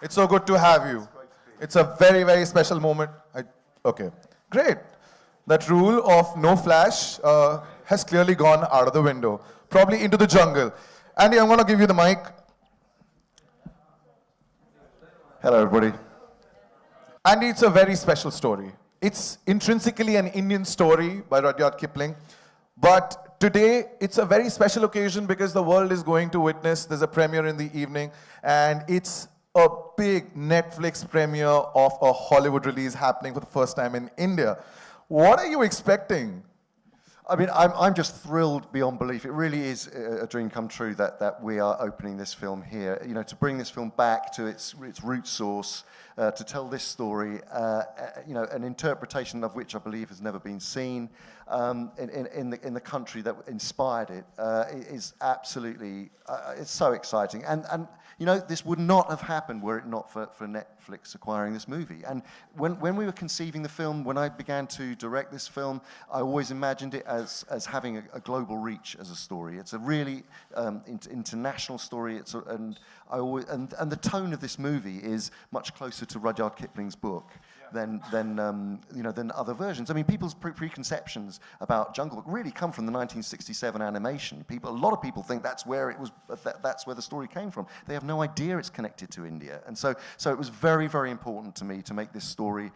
It's so good to have you. It's a very, very special moment. Okay, great. That rule of no flash has clearly gone out of the window, probably into the jungle. Andy, I'm going to give you the mic. Hello, everybody. Andy, it's a very special story. It's intrinsically an Indian story by Rudyard Kipling. But today, it's a very special occasion because the world is going to witness, there's a premiere in the evening, and it's a big Netflix premiere of a Hollywood release happening for the first time in India. What are you expecting? I mean, I'm just thrilled beyond belief. It really is a dream come true that we are opening this film here. You know, to bring this film back to its root source, to tell this story, you know, an interpretation of which I believe has never been seen in the country that inspired it, is absolutely, it's so exciting. And you know, this would not have happened were it not for Netflix acquiring this movie. And when we were conceiving the film, when I began to direct this film, I always imagined it as having a global reach as a story. It's a really international story. And the tone of this movie is much closer to Rudyard Kipling's book than other versions. I mean, people's preconceptions about Jungle Book really come from the 1967 animation. A lot of people think that's where it was. That's where the story came from. They have no idea it's connected to India, and so it was very, very important to me to make this story,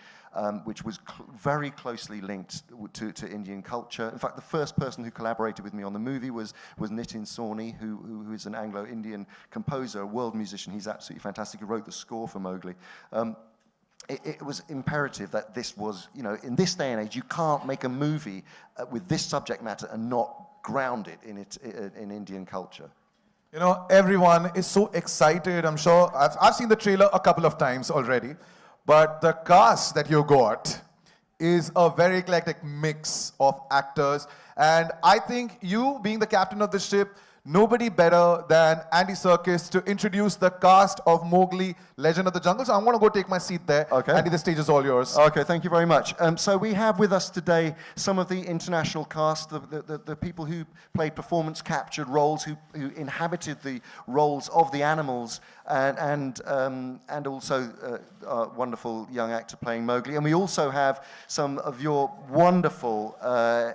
which was very closely linked to Indian culture. In fact, the first person who collaborated with me on the movie was Nitin Sawhney, who is an Anglo-Indian composer, a world musician. He's absolutely fantastic. He wrote the score for Mowgli. It was imperative that this was, you know, in this day and age, you can't make a movie with this subject matter and not ground it in Indian culture. You know, everyone is so excited. I'm sure I've seen the trailer a couple of times already, but the cast that you got is a very eclectic mix of actors, and I think you, being the captain of the ship, nobody better than Andy Serkis to introduce the cast of Mowgli, Legend of the Jungle. So I'm going to go take my seat there. Okay. Andy, the stage is all yours. Okay, thank you very much. So we have with us today some of the international cast, the people who played performance-captured roles, who inhabited the roles of the animals, and also a wonderful young actor playing Mowgli. And we also have some of your wonderful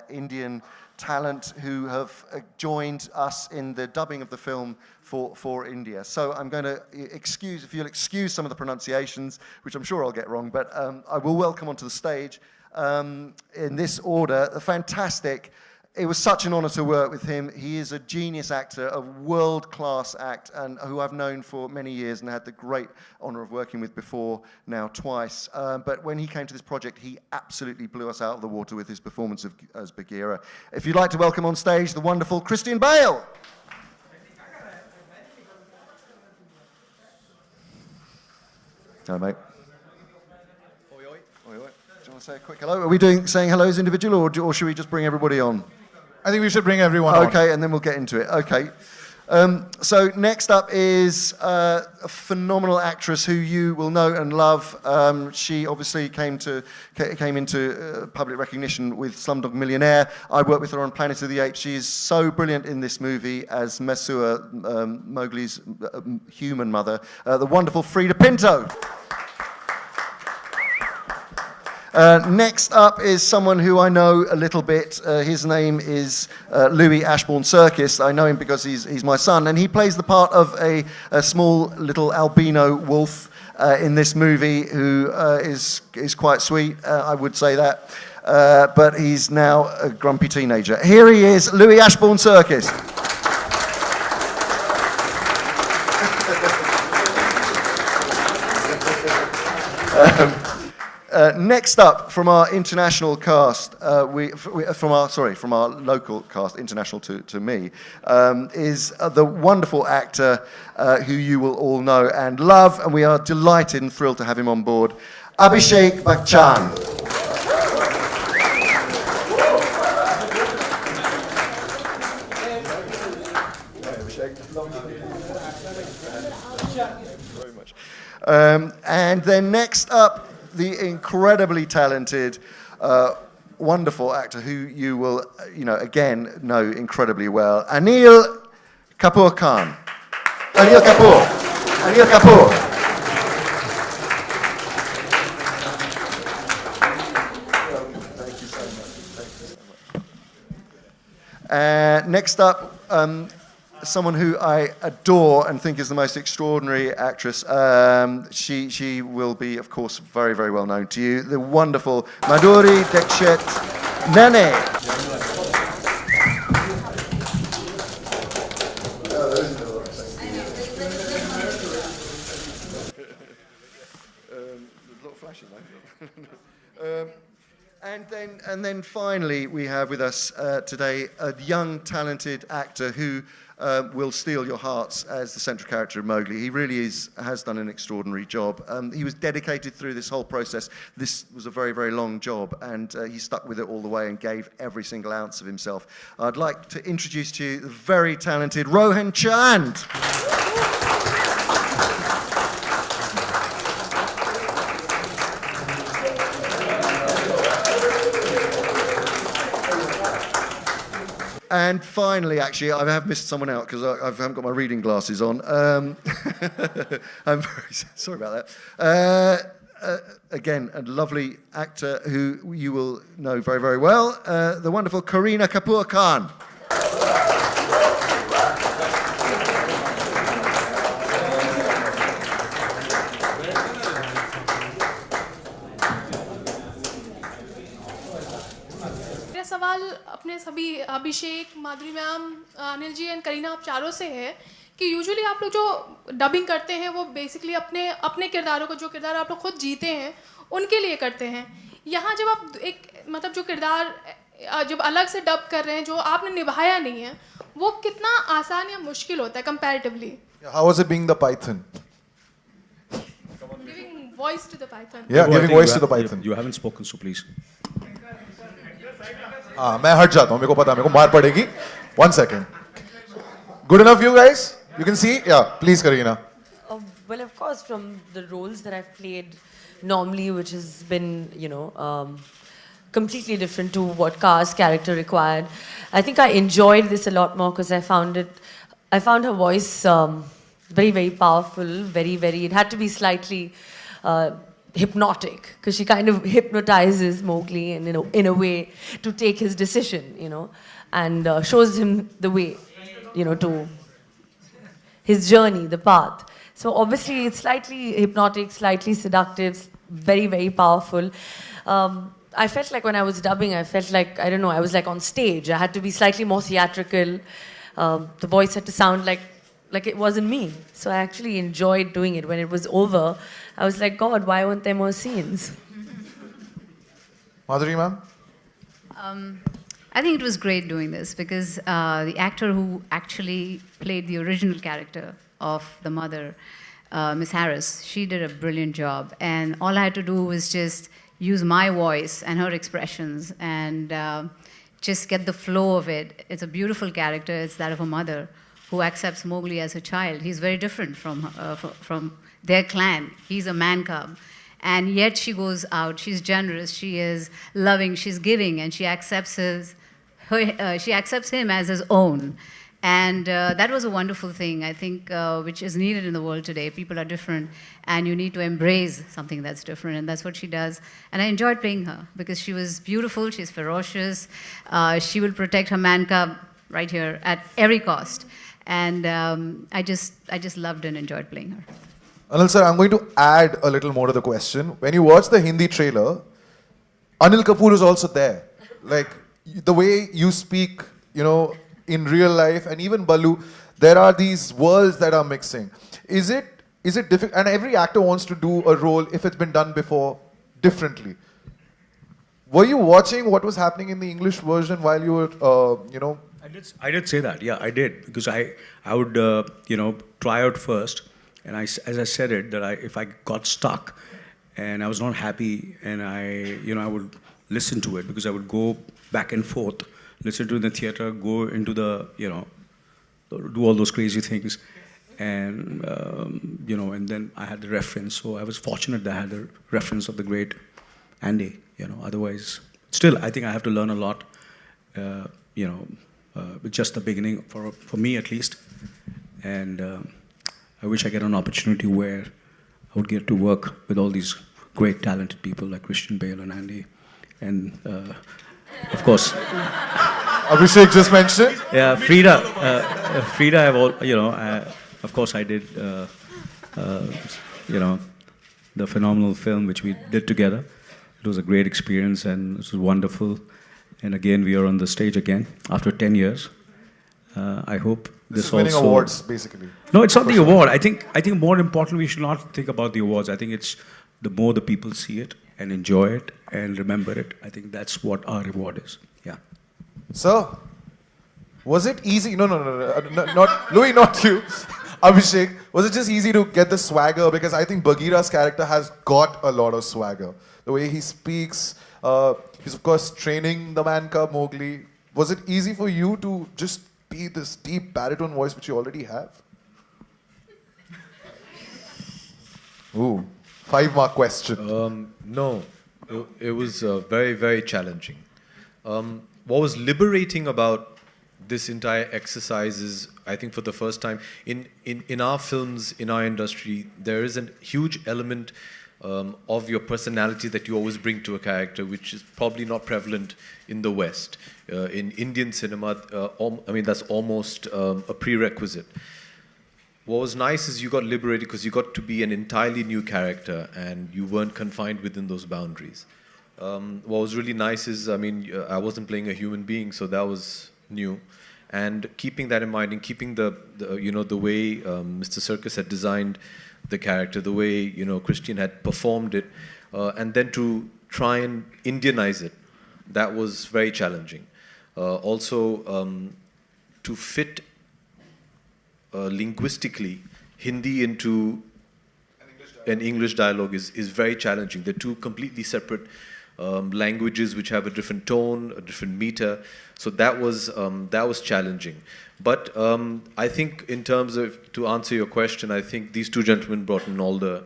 Indian talent who have joined us in the dubbing of the film for India. So I'm going to if you'll excuse some of the pronunciations, which I'm sure I'll get wrong, but I will welcome onto the stage, in this order, the fantastic. It was such an honor to work with him. He is a genius actor, a world-class act, and who I've known for many years and had the great honor of working with before, now twice. But when he came to this project, he absolutely blew us out of the water with his performance as Bagheera. If you'd like to welcome on stage the wonderful Christian Bale. Hello, mate. Oi, oi. Oi, oi. Do you want to say a quick hello? Are we saying hello as individual, or should we just bring everybody on? I think we should bring everyone on. Okay, and then we'll get into it. Okay. So next up is a phenomenal actress who you will know and love. She obviously came into public recognition with Slumdog Millionaire. I worked with her on Planet of the Apes. She is so brilliant in this movie as Mesua, Mowgli's human mother, the wonderful Frida Pinto. Next up is someone who I know a little bit. His name is Louis Ashbourne Serkis. I know him because he's my son, and he plays the part of a small little albino wolf in this movie who is quite sweet, I would say that. But he's now a grumpy teenager. Here he is, Louis Ashbourne Serkis. Next up, from our international cast, from our local cast, international to me, is the wonderful actor who you will all know and love, and we are delighted and thrilled to have him on board, Abhishek Bachchan. Very much. And then next up, the incredibly talented, wonderful actor who you will, again know incredibly well, Anil Kapoor Khan. Anil Kapoor. Next up, someone who I adore and think is the most extraordinary actress. She will be, of course, very, very well known to you. The wonderful Madhuri Dixit Nene. And then finally, we have with us today a young, talented actor who will steal your hearts as the central character of Mowgli. He really has done an extraordinary job. He was dedicated through this whole process. This was a very, very long job, and he stuck with it all the way and gave every single ounce of himself. I'd like to introduce to you the very talented Rohan Chand. And finally, actually, I have missed someone out because I haven't got my reading glasses on. I'm very sorry about that. Again, a lovely actor who you will know very, very well, the wonderful Kareena Kapoor Khan. सवाल अपने सभी Abhishek, Madhuri ma'am, Anil ji and Kareena आप चारों से है कि usually आप लोग जो डबिंग करते हैं वो बेसिकली अपने किरदारों को, जो किरदार आप लोग खुद जीते हैं उनके लिए करते हैं. यहाँ जब आप एक मतलब जो किरदार जब अलग से डब कर रहे हैं जो आपने निभाया नहीं है, वो कितना आसान या मुश्किल होता है comparatively? How was it being the Python? Giving voice to the Python. Yeah, giving voice to the Python. You haven't spoken, so please. हाँ, मैं हट जाता हूँ, मेरे को पता है, मेरे को मार पड़ेगी. 1 second. Good enough, you guys? You can see? Yeah, please, Kareena. Well, of course, from the roles that I've played normally, which has been, you know, completely different to what Ka's character required. I think I enjoyed this a lot more because I found her voice very, very powerful, very, very, it had to be slightly hypnotic because she kind of hypnotizes Mowgli and in a way to take his decision, you know, and shows him the way, you know, to his journey, the path. So obviously it's slightly hypnotic, slightly seductive, very, very powerful. I felt like when I was dubbing, I felt like, I don't know, I was like on stage. I had to be slightly more theatrical. The voice had to sound like it wasn't me. So I actually enjoyed doing it. When it was over, I was like, God, why weren't there more scenes? Madhuri ma'am? I think it was great doing this because the actor who actually played the original character of the mother, Miss Harris, she did a brilliant job. And all I had to do was just use my voice and her expressions and just get the flow of it. It's a beautiful character. It's that of a mother who accepts Mowgli as a child. He's very different from their clan. He's a man cub. And yet she goes out, she's generous, she is loving, she's giving, and she accepts him as his own. And that was a wonderful thing, I think, which is needed in the world today. People are different, and you need to embrace something that's different, and that's what she does. And I enjoyed playing her, because she was beautiful, she's ferocious, she will protect her man cub right here at every cost. And I just loved and enjoyed playing her. Anil sir, I'm going to add a little more to the question. When you watch the Hindi trailer, Anil Kapoor is also there. Like, the way you speak, you know, in real life, and even Balu, there are these worlds that are mixing. Is it difficult? And every actor wants to do a role, if it's been done before, differently. Were you watching what was happening in the English version while you were, you know? I did say that, yeah, I did. Because I would, you know, try out first. And as I said it, that if I got stuck and I was not happy, and I would listen to it, because I would go back and forth, listen to it in the theater, go into the, you know, do all those crazy things. And, you know, and then I had the reference. So I was fortunate that I had the reference of the great Andy, you know. Otherwise, still, I think I have to learn a lot, you know, with just the beginning, for me at least. And I wish I get an opportunity where I would get to work with all these great talented people like Christian, Bale and Andy. And of course, Abhishek just mentioned. Yeah, Frida. Frida, of course, I did, you know, the phenomenal film which we did together. It was a great experience and it was wonderful. And again, we are on the stage again after 10 years. I hope This this is winning also. awards, basically. No, it's not the award. I think more important, we should not think about the awards. I think it's the more the people see it and enjoy it and remember it. I think that's what our reward is. Yeah. So, was it easy? No, not Louis, not you. Abhishek, was it just easy to get the swagger? Because I think Bagheera's character has got a lot of swagger. The way he speaks, he's of course training the man cub Mowgli. Was it easy for you to just be this deep baritone voice which you already have? Ooh, 5-mark question. No, it was very, very challenging. What was liberating about this entire exercise is, I think for the first time, in our films, in our industry, there is a huge element of your personality that you always bring to a character, which is probably not prevalent in the West. In Indian cinema, that's almost a prerequisite. What was nice is you got liberated because you got to be an entirely new character and you weren't confined within those boundaries. What was really nice is, I wasn't playing a human being, so that was new. And keeping that in mind and keeping the way Mr. Circus had designed the character, the way Christian had performed it, and then to try and Indianize it, that was very challenging. Also, to fit linguistically Hindi into an English dialogue is very challenging. They're two completely separate languages which have a different tone, a different meter. So that was challenging. But I think in terms of, to answer your question, I think these two gentlemen brought in all the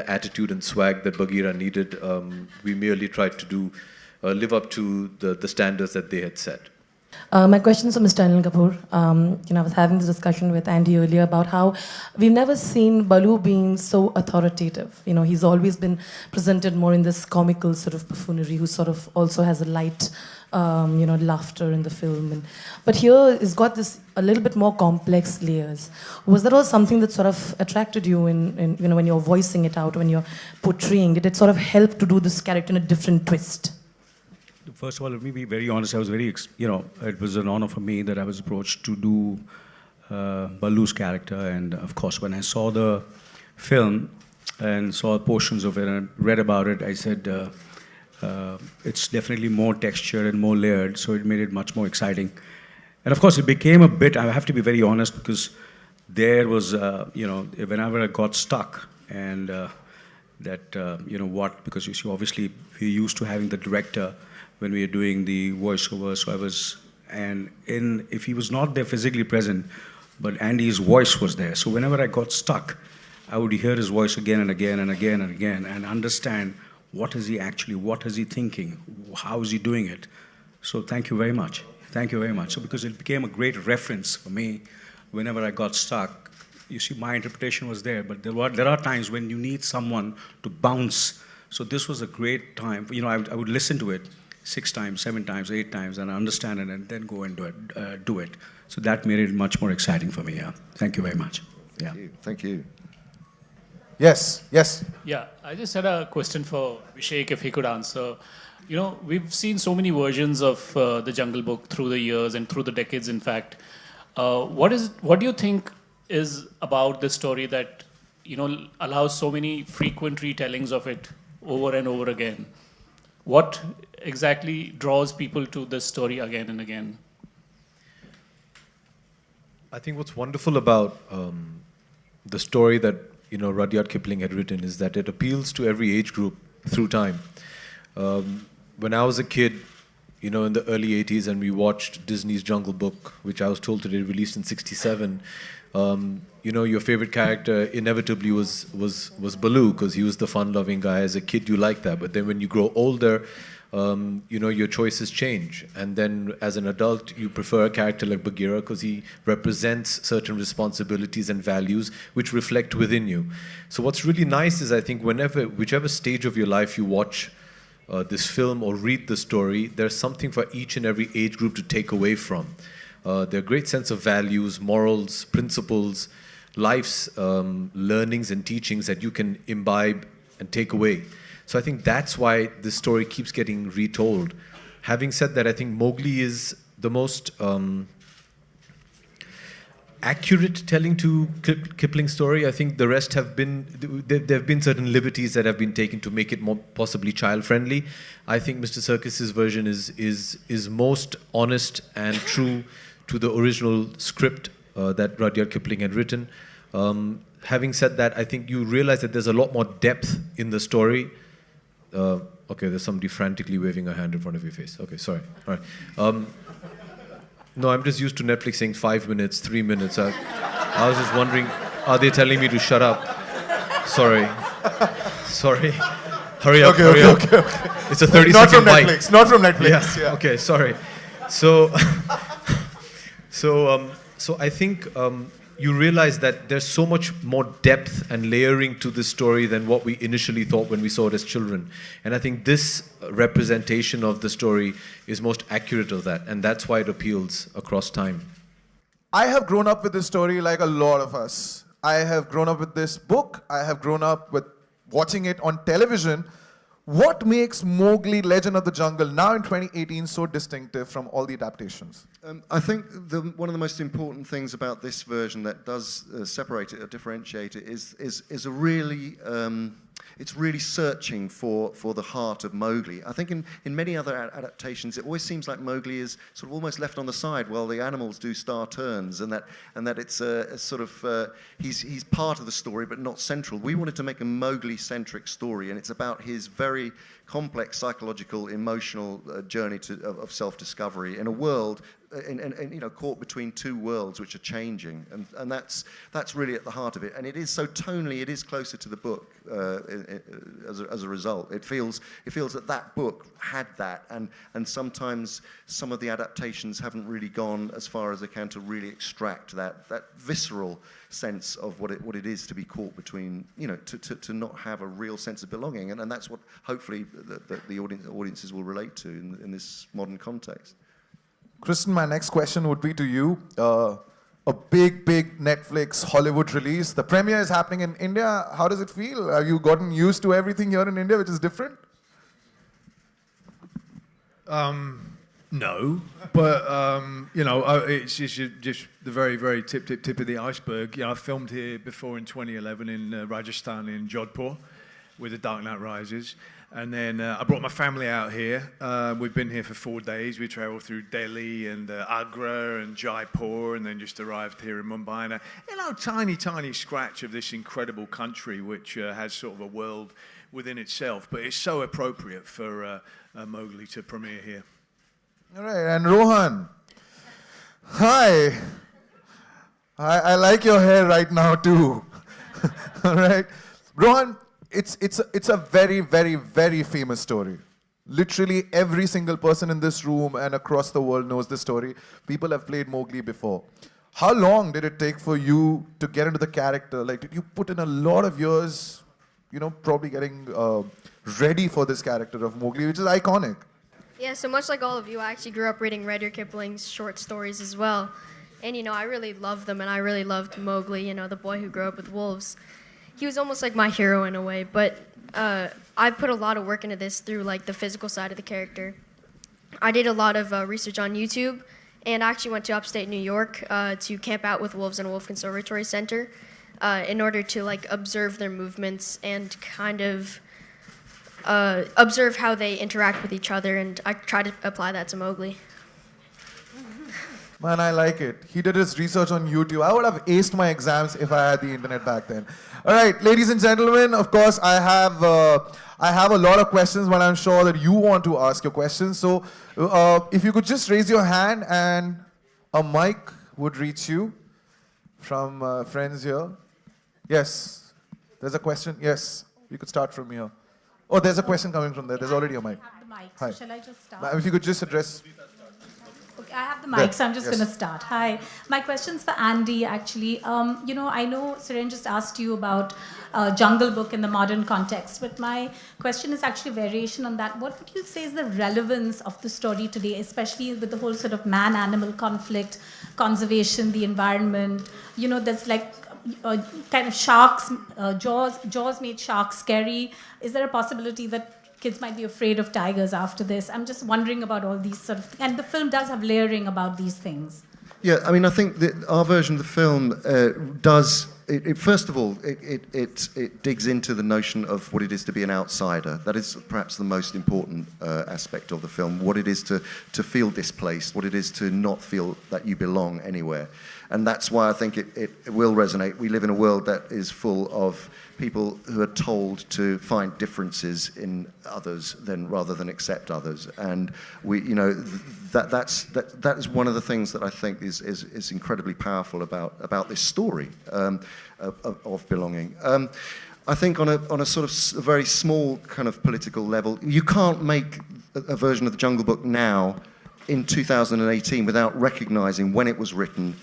attitude and swag that Bagheera needed. We merely tried to live up to the standards that they had set. My question is for Mr. Anil Kapoor. I was having this discussion with Andy earlier about how we've never seen Balu being so authoritative. He's always been presented more in this comical sort of buffoonery, who sort of also has a light, laughter in the film. But here, it's got this a little bit more complex layers. Was that all something that sort of attracted you in when you're voicing it out, when you're portraying? Did it sort of help to do this character in a different twist? First of all, let me be very honest. I was very, it was an honor for me that I was approached to do Balu's character. And of course, when I saw the film and saw portions of it and read about it, I said, it's definitely more textured and more layered, so it made it much more exciting. And of course, it became a bit, I have to be very honest, because there was, whenever I got stuck and because you see, obviously, we're used to having the director when we are doing the voiceover, so I was, if he was not there physically present, but Andy's voice was there. So whenever I got stuck, I would hear his voice again and again and again and again and understand what is he thinking, how is he doing it. So thank you very much. Thank you very much. So because it became a great reference for me, whenever I got stuck, you see, my interpretation was there, but there are times when you need someone to bounce. So this was a great time. I would listen to it 6 times, 7 times, 8 times, and understand it, and then go and do it. So that made it much more exciting for me. Yeah. Thank you very much. Yeah. Thank you. Yes. Yeah, I just had a question for Abhishek, if he could answer. We've seen so many versions of the Jungle Book through the years and through the decades, in fact. What do you think is about this story that, allows so many frequent retellings of it over and over again? What exactly draws people to this story again and again? I think what's wonderful about the story that Rudyard Kipling had written is that it appeals to every age group through time. When I was a kid, in the early 80s, and we watched Disney's Jungle Book, which I was told today released in '67, your favorite character inevitably was Baloo, because he was the fun-loving guy. As a kid, you like that. But then when you grow older, your choices change. And then as an adult, you prefer a character like Bagheera because he represents certain responsibilities and values which reflect within you. So what's really nice is, I think, whichever stage of your life you watch this film or read the story, there's something for each and every age group to take away from. There are great sense of values, morals, principles, life's learnings and teachings that you can imbibe and take away. So I think that's why this story keeps getting retold. Having said that, I think Mowgli is the most accurate telling to Kipling's story. I think the rest have been, there have been certain liberties that have been taken to make it more possibly child-friendly. I think Mr. Serkis's version is most honest and true to the original script that Rudyard Kipling had written. Having said that, I think you realize that there's a lot more depth in the story. Okay, there's somebody frantically waving a hand in front of your face. Okay, sorry. All right. No, I'm just used to Netflix saying 5 minutes, 3 minutes. I was just wondering, are they telling me to shut up? Sorry. Sorry. Hurry up, hurry up. Okay. It's a 30-second bite. Not from Netflix. Yeah. Okay, sorry. So, so I think you realize that there's so much more depth and layering to this story than what we initially thought when we saw it as children. And I think this representation of the story is most accurate of that, and that's why it appeals across time. I have grown up with this story like a lot of us. I have grown up with this book. I have grown up with watching it on television. What makes Mowgli Legend of the Jungle now in 2018 so distinctive from all the adaptations? I think one of the most important things about this version that does separate it or differentiate it is a really it's really searching for the heart of Mowgli. I think in many other adaptations, it always seems like Mowgli is sort of almost left on the side while the animals do star turns, and that it's a sort of he's part of the story but not central. We wanted to make a Mowgli-centric story, and it's about his very complex psychological, emotional journey of self-discovery in a world, and caught between two worlds which are changing, and that's really at the heart of it. And it is so tonally, it is closer to the book as a result. It feels that book had that, and sometimes some of the adaptations haven't really gone as far as they can to really extract that visceral sense of what it is to be caught between, to not have a real sense of belonging, and that's what hopefully the audiences will relate to in this modern context. Kristen, my next question would be to you. A big Netflix Hollywood release. The premiere is happening in India. How does it feel? Have you gotten used to everything here in India, which is different? No, but it's just the very tip of the iceberg. I filmed here before in 2011 in Rajasthan, in Jodhpur, with The Dark Knight Rises. And then I brought my family out here. We've been here for 4 days. We travelled through Delhi and Agra and Jaipur, and then just arrived here in Mumbai. And tiny scratch of this incredible country, which has sort of a world within itself. But it's so appropriate for Mowgli to premiere here. All right, and Rohan. Hi. I like your hair right now too. All right, Rohan. It's a very famous story. Literally every single person in this room and across the world knows this story. People have played Mowgli before. How long did it take for you to get into the character? Like, did you put in a lot of years, probably getting ready for this character of Mowgli, which is iconic? Yeah, so much like all of you, I actually grew up reading Rudyard Kipling's short stories as well. And, I really loved them, and I really loved Mowgli, the boy who grew up with wolves. He was almost like my hero in a way, but I put a lot of work into this through the physical side of the character. I did a lot of research on YouTube, and I actually went to upstate New York to camp out with wolves in a wolf conservatory center in order to observe their movements and kind of observe how they interact with each other, and I try to apply that to Mowgli. Man, I like it. He did his research on YouTube. I would have aced my exams if I had the internet back then. All right, ladies and gentlemen, of course, I have a lot of questions, but I'm sure that you want to ask your questions. So if you could just raise your hand and a mic would reach you from friends here. Yes, there's a question. Yes, you could start from here. Oh, there's a question coming from there. There's already a mic. The mic. Hi. So shall I just start? Ma'am, if you could just address... Okay. I have the mic, so I'm just going to start. Hi. My question's for Andy, actually. I know Siren just asked you about Jungle Book in the modern context, but my question is actually a variation on that. What would you say is the relevance of the story today, especially with the whole sort of man-animal conflict, conservation, the environment? There's like kind of sharks, Jaws made sharks scary. Is there a possibility that kids might be afraid of tigers after this? I'm just wondering about all these sort of, and the film does have layering about these things. Yeah, I mean, I think that our version of the film does. First of all, it digs into the notion of what it is to be an outsider. That is perhaps the most important aspect of the film. What it is to feel displaced. What it is to not feel that you belong anywhere. And that's why I think it will resonate. We live in a world that is full of people who are told to find differences in others rather than accept others. And that is one of the things that I think is incredibly powerful about this story of belonging. I think on a sort of a very small kind of political level, you can't make a version of the Jungle Book now in 2018 without recognizing when it was written,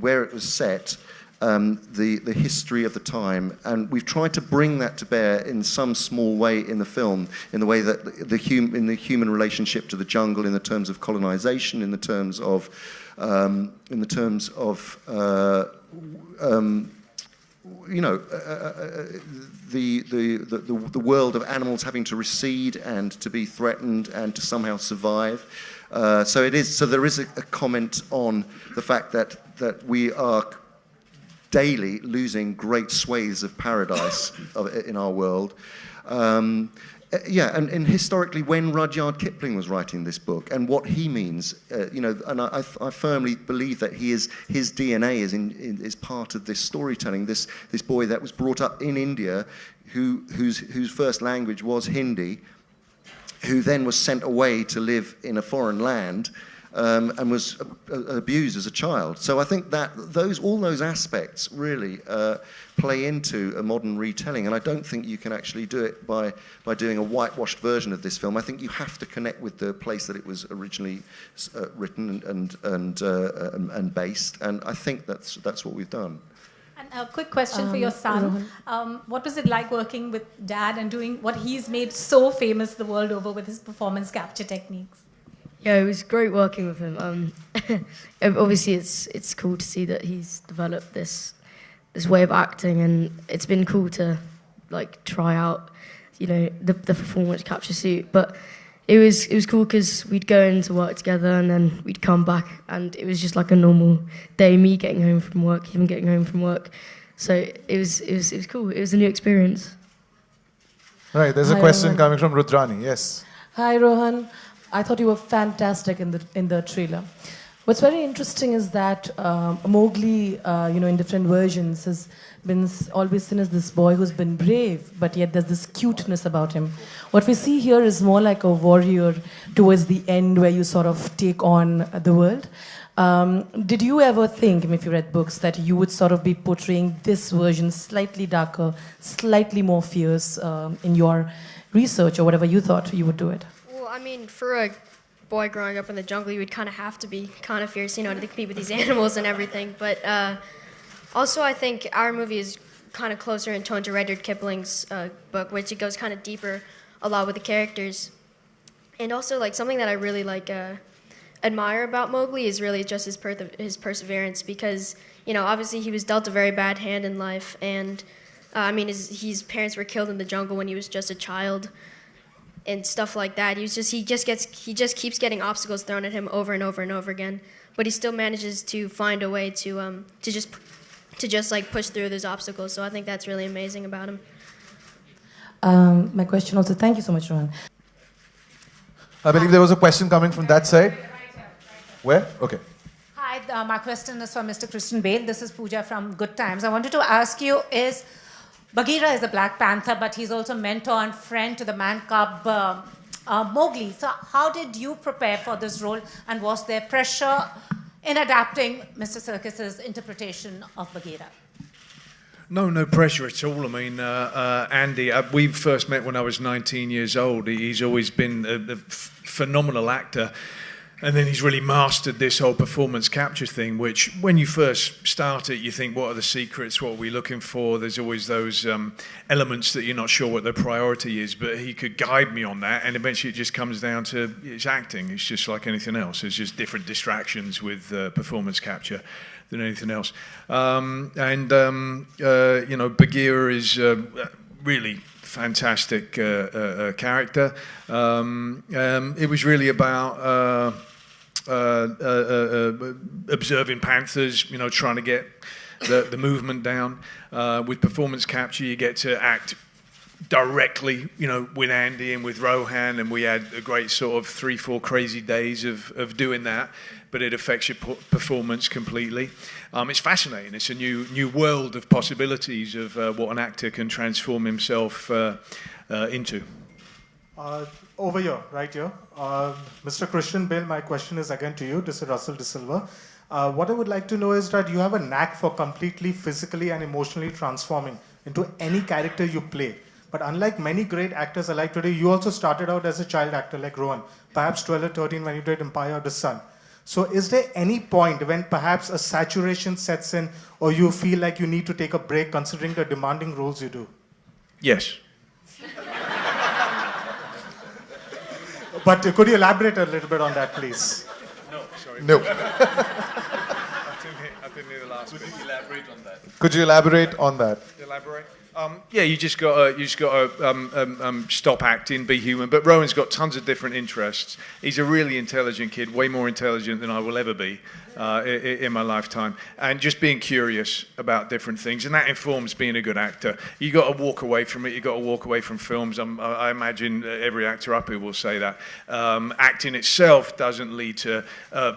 where it was set, the history of the time, and we've tried to bring that to bear in some small way in the film, in the way that in the human relationship to the jungle, in the terms of colonization, in the terms of the world of animals having to recede and to be threatened and to somehow survive. So there is a comment on the fact that we are daily losing great swathes of paradise in our world. And historically, when Rudyard Kipling was writing this book, and what he means, and I firmly believe that his DNA is part of this storytelling. This boy that was brought up in India, whose first language was Hindi, who then was sent away to live in a foreign land. And was abused as a child. So I think that all those aspects really play into a modern retelling, and I don't think you can actually do it by doing a whitewashed version of this film. I think you have to connect with the place that it was originally written and based, and I think that's what we've done. And a quick question for your son. What was it like working with Dad and doing what he's made so famous the world over with his performance capture techniques? Yeah, it was great working with him. Obviously, it's cool to see that he's developed this way of acting, and it's been cool to try out, the performance capture suit. But it was cool because we'd go into work together, and then we'd come back, and it was just like a normal day. Me getting home from work, him getting home from work. So it was cool. It was a new experience. All right, there's a question coming from Rudrani. Yes. Hi, Rohan. I thought you were fantastic in the trailer. What's very interesting is that Mowgli, in different versions, has been always seen as this boy who's been brave, but yet there's this cuteness about him. What we see here is more like a warrior towards the end, where you sort of take on the world. Did you ever think, if you read books, that you would sort of be portraying this version slightly darker, slightly more fierce in your research, or whatever you thought you would do it? I mean, for a boy growing up in the jungle, you would kind of have to be kind of fierce, to compete with these animals and everything. But also, I think our movie is kind of closer in tone to Rudyard Kipling's book, which it goes kind of deeper a lot with the characters. And also, something that I really admire about Mowgli is really just his perseverance, because obviously he was dealt a very bad hand in life, and his parents were killed in the jungle when he was just a child. And stuff like that. He just keeps getting obstacles thrown at him over and over and over again, but he still manages to find a way to just push through those obstacles. So I think that's really amazing about him. My question also. Thank you so much, Rohan. I believe there was a question coming from that side. Where? Okay. Hi, my question is for Mr. Christian Bale. This is Pooja from Good Times. I wanted to ask you Bagheera is a Black Panther, but he's also mentor and friend to the man cub Mowgli. So how did you prepare for this role, and was there pressure in adapting Mr. Serkis's interpretation of Bagheera? No pressure at all. I mean, Andy, we first met when I was 19 years old. He's always been a phenomenal actor. And then he's really mastered this whole performance capture thing, which when you first start it, you think, what are the secrets? What are we looking for? There's always those elements that you're not sure what the priority is, but he could guide me on that. And eventually it just comes down to it's acting. It's just like anything else. It's just different distractions with performance capture than anything else. Bagheera is really fantastic character. It was really about observing panthers, trying to get the movement down. With performance capture, you get to act directly, with Andy and with Rohan, and we had a great sort of 3-4 crazy days of doing that, but it affects your performance completely. It's fascinating. It's a new world of possibilities of what an actor can transform himself into. Over here, right here. Mr. Christian Bale, my question is again to you. This is Russell De Silva. What I would like to know is that you have a knack for completely physically and emotionally transforming into any character you play. But unlike many great actors alike today, you also started out as a child actor like Rohan, perhaps 12 or 13 when you did Empire of the Sun. So is there any point when perhaps a saturation sets in or you feel like you need to take a break considering the demanding roles you do? Yes. But could you elaborate a little bit on that, please? No, sorry. No. I didn't hear the last bit. Elaborate on that. Could you elaborate on that? Elaborate? Yeah, you just got to stop acting, be human. But Rowan's got tons of different interests. He's a really intelligent kid, way more intelligent than I will ever be in my lifetime. And just being curious about different things, and that informs being a good actor. You got to walk away from it. You got to walk away from films. I imagine every actor up here will say that. Acting itself doesn't lead to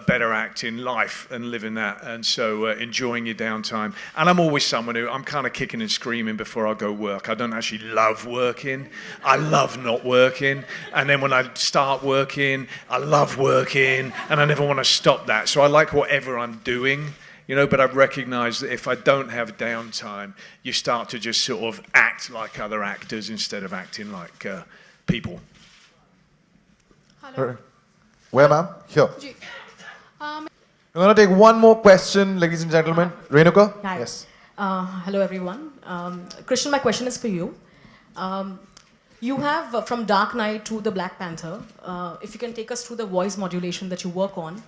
better acting, life, and living that. And so enjoying your downtime. And I'm always someone who I'm kind of kicking and screaming before I go work. I don't actually love working. I love not working. And then when I start working, I love working, and I never want to stop that. So I like whatever I'm doing, but I've recognized that if I don't have downtime, you start to just sort of act like other actors instead of acting like people. Hello. Where, ma'am? Here. Ji. We're going to take one more question, ladies and gentlemen. Renuka? Hi. Yes. Hello, everyone. Christian, my question is for you. You have from Dark Knight to the Black Panther, if you can take us through the voice modulation that you work on.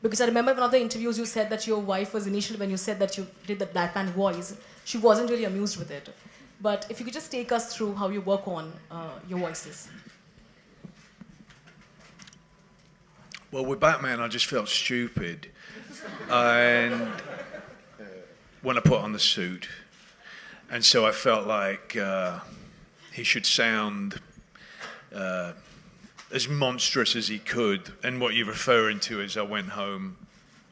Because I remember one of the interviews you said that your wife was initially, when you said that you did the Black Panther voice, she wasn't really amused with it. But if you could just take us through how you work on your voices. Well, with Batman, I just felt stupid. And when I put on the suit. And so I felt like he should sound as monstrous as he could. And what you're referring to is I went home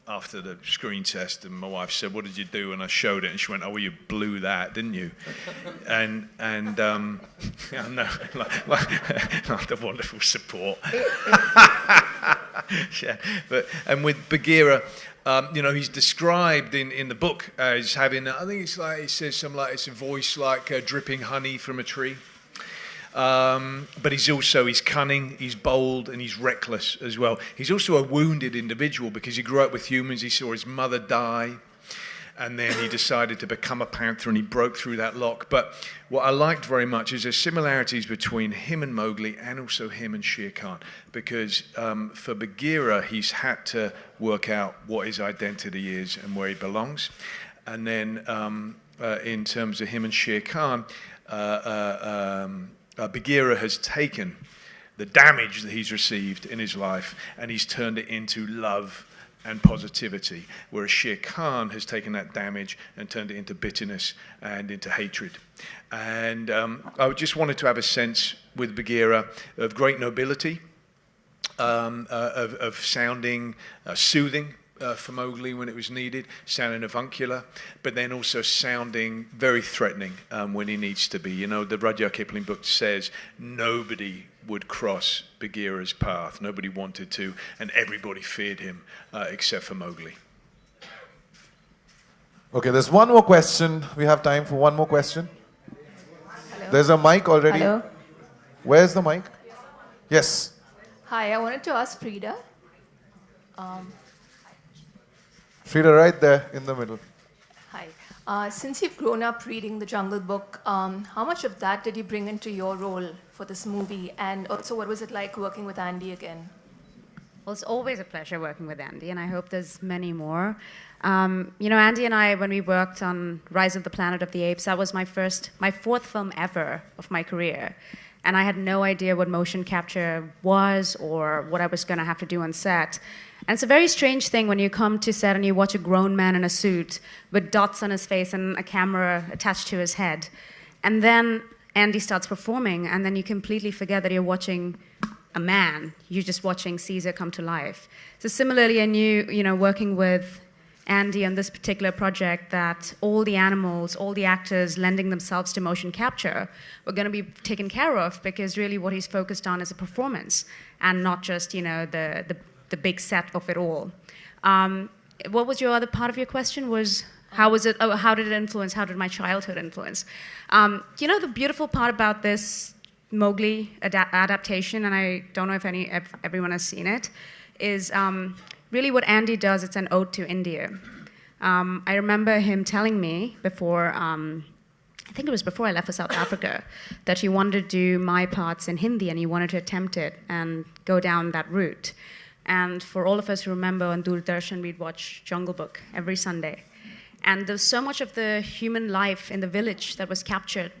after the screen test and my wife said, "What did you do?" And I showed it and she went, "Oh, well, you blew that, didn't you?" and yeah, no, like the wonderful support. Yeah, and with Bagheera, he's described in the book as having, I think it's like, it says something like, it's a voice like dripping honey from a tree. But he's cunning, he's bold, and he's reckless as well. He's also a wounded individual because he grew up with humans. He saw his mother die, and then he decided to become a panther, and he broke through that lock. But what I liked very much is there's similarities between him and Mowgli, and also him and Shere Khan, because for Bagheera, he's had to work out what his identity is and where he belongs. And then in terms of him and Shere Khan, Bagheera has taken the damage that he's received in his life and he's turned it into love and positivity, whereas Shere Khan has taken that damage and turned it into bitterness and into hatred. And I just wanted to have a sense with Bagheera of great nobility, of sounding soothing, for Mowgli when it was needed, sounding avuncular, but then also sounding very threatening when he needs to be. The Rudyard Kipling book says nobody would cross Bagheera's path. Nobody wanted to, and everybody feared him except for Mowgli. Okay, there's one more question. We have time for one more question. Hello. There's a mic already. Hello. Where's the mic? Yes. Hi, I wanted to ask Frida. Frida, right there in the middle. Hi. Since you've grown up reading The Jungle Book, how much of that did you bring into your role for this movie? And also, what was it like working with Andy again? Well, it's always a pleasure working with Andy, and I hope there's many more. Andy and I, when we worked on Rise of the Planet of the Apes, that was my fourth film ever of my career. And I had no idea what motion capture was or what I was going to have to do on set. And it's a very strange thing when you come to set and you watch a grown man in a suit with dots on his face and a camera attached to his head. And then Andy starts performing, and then you completely forget that you're watching a man. You're just watching Caesar come to life. So similarly, I knew, working with Andy on this particular project, that all the animals, all the actors lending themselves to motion capture were going to be taken care of, because really what he's focused on is a performance and not just, the big set of it all. What was your other part of your question? Was how was it? Oh, how did it influence? How did my childhood influence? The beautiful part about this Mowgli adaptation, and I don't know if everyone has seen it, is really what Andy does. It's an ode to India. I remember him telling me before, I think it was before I left for South Africa, that he wanted to do my parts in Hindi and he wanted to attempt it and go down that route. And for all of us who remember on Doordarshan, we'd watch Jungle Book every Sunday. And there's so much of the human life in the village that was captured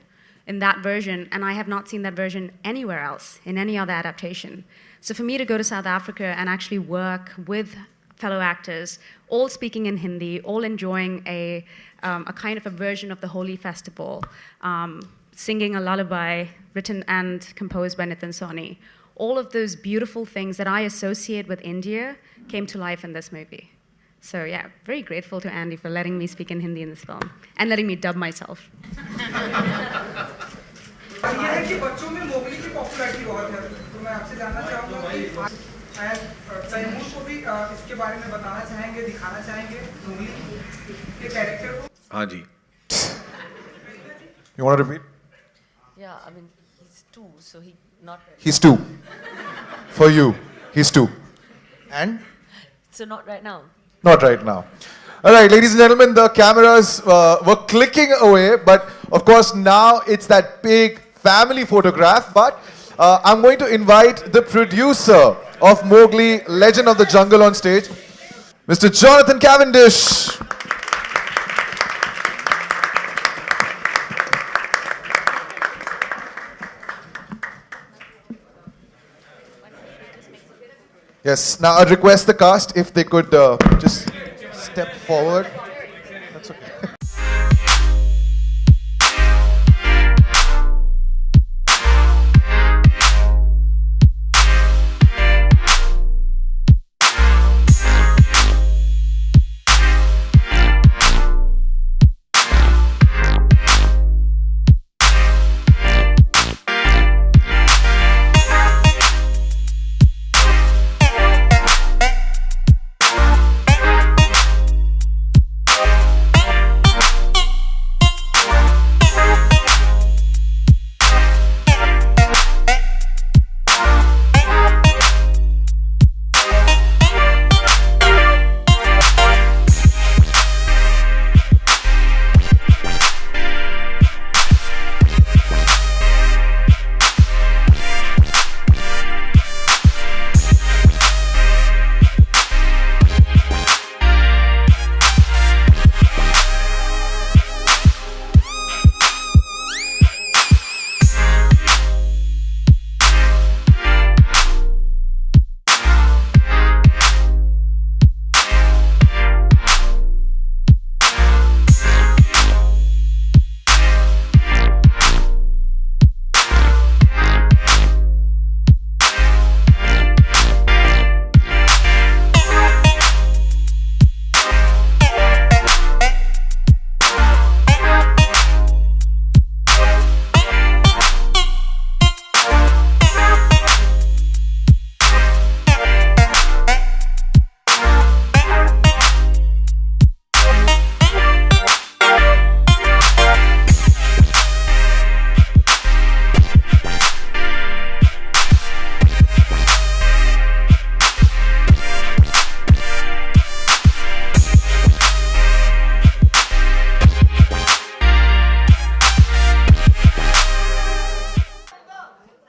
in that version, and I have not seen that version anywhere else, in any other adaptation. So for me to go to South Africa and actually work with fellow actors, all speaking in Hindi, all enjoying a kind of a version of the Holi festival, singing a lullaby written and composed by Nitin Sawhney, all of those beautiful things that I associate with India came to life in this movie. So yeah, very grateful to Andy for letting me speak in Hindi in this film and letting me dub myself. ये है कि बच्चों में Mowgli की popularity बहुत है, तो मैं आपसे जानना चाहूँगा कि तैमूर को भी इसके बारे में बताना चाहेंगे, दिखाना चाहेंगे मोगली के कैरेक्टर को? हाँ जी. You want to repeat? Yeah, I mean, he's two, so not. He's two. For you, he's two. And? So not right now. Not right now. All right, ladies and gentlemen, the cameras were clicking away, but of course now it's that big family photograph. But I'm going to invite the producer of Mowgli, Legend of the Jungle on stage, Mr. Jonathan Cavendish. Yes, now I'd request the cast if they could just step forward. That's okay.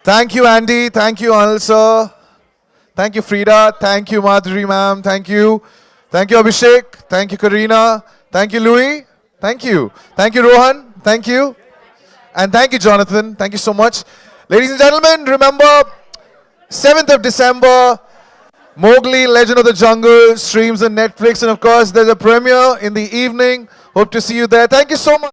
Thank you, Andy. Thank you, Anil sir. Thank you, Frida. Thank you, Madhuri ma'am. Thank you. Thank you, Abhishek. Thank you, Kareena. Thank you, Louis. Thank you. Thank you, Rohan. Thank you. And thank you, Jonathan. Thank you so much. Ladies and gentlemen, remember, 7th of December, Mowgli, Legend of the Jungle, streams on Netflix. And of course, there's a premiere in the evening. Hope to see you there. Thank you so much.